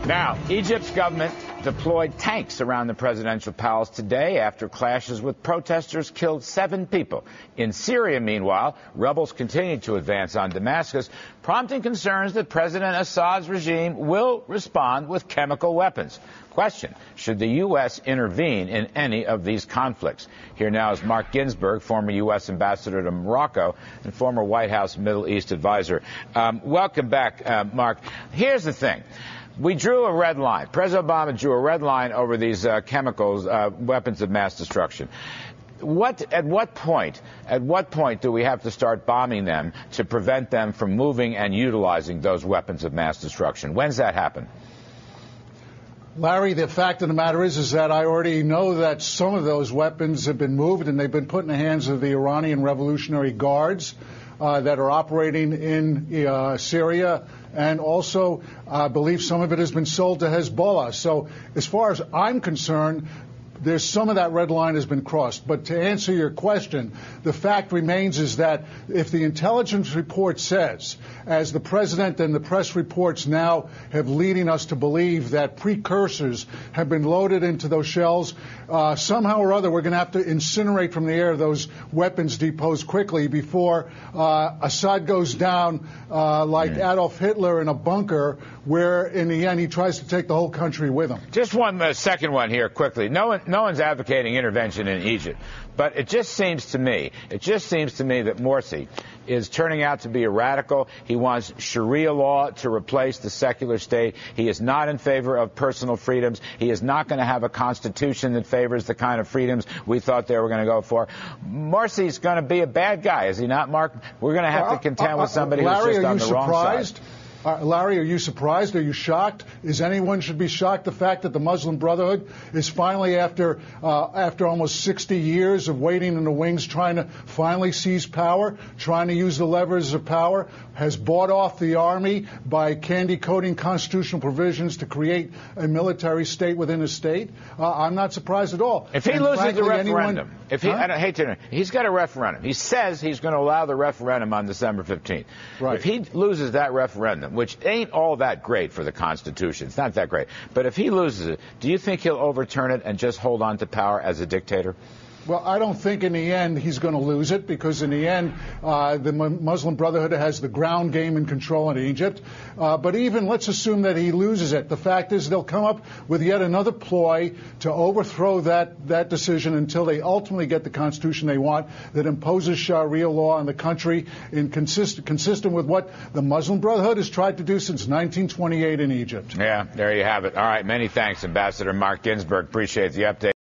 Now, Egypt's government deployed tanks around the presidential palace today after clashes with protesters killed 7 people. In Syria, meanwhile, rebels continue to advance on Damascus, prompting concerns that President Assad's regime will respond with chemical weapons. Question: should the U.S. intervene in any of these conflicts? Here now is Mark Ginsburg, former U.S. ambassador to Morocco and former White House Middle East advisor. Welcome back, Mark. Here's the thing. We drew a red line. President Obama drew a red line over these chemicals, weapons of mass destruction. At what point do we have to start bombing them to prevent them from moving and utilizing those weapons of mass destruction? When's that happen? Larry, the fact of the matter is that I already know that some of those weapons have been moved and they've been put in the hands of the Iranian Revolutionary Guards that are operating in Syria. And also, I believe some of it has been sold to Hezbollah. So as far as I'm concerned, there's some of that red line has been crossed. But to answer your question, the fact remains is that if the intelligence report says, as the president and the press reports now have leading us to believe that precursors have been loaded into those shells, somehow or other we're going to have to incinerate from the air those weapons deposed quickly before Assad goes down like Adolf Hitler in a bunker where in the end he tries to take the whole country with him. Just one second one here quickly. No one's advocating intervention in Egypt, but it just seems to me that Morsi is turning out to be a radical. He wants Sharia law to replace the secular state. He is not in favor of personal freedoms. He is not going to have a constitution that favors the kind of freedoms we thought they were going to go for. Morsi's going to be a bad guy, is he not, Mark? We're going to have to contend with somebody who's just on the wrong side. Larry, are you surprised? Are you shocked? Is anyone should be shocked the fact that the Muslim Brotherhood is finally, after almost 60 years of waiting in the wings, trying to finally seize power, trying to use the levers of power, has bought off the army by candy-coating constitutional provisions to create a military state within a state? I'm not surprised at all. If he loses the referendum, he's got a referendum. He says he's going to allow the referendum on December 15th. Right. If he loses that referendum, which ain't all that great for the Constitution, it's not that great, but if he loses it, do you think he'll overturn it and just hold on to power as a dictator? Well, I don't think in the end he's going to lose it, because in the end the Muslim Brotherhood has the ground game in control in Egypt. But even let's assume that he loses it. The fact is they'll come up with yet another ploy to overthrow that decision until they ultimately get the constitution they want that imposes Sharia law on the country, consistent with what the Muslim Brotherhood has tried to do since 1928 in Egypt. Yeah, there you have it. All right, many thanks, Ambassador Mark Ginsburg. Appreciate the update.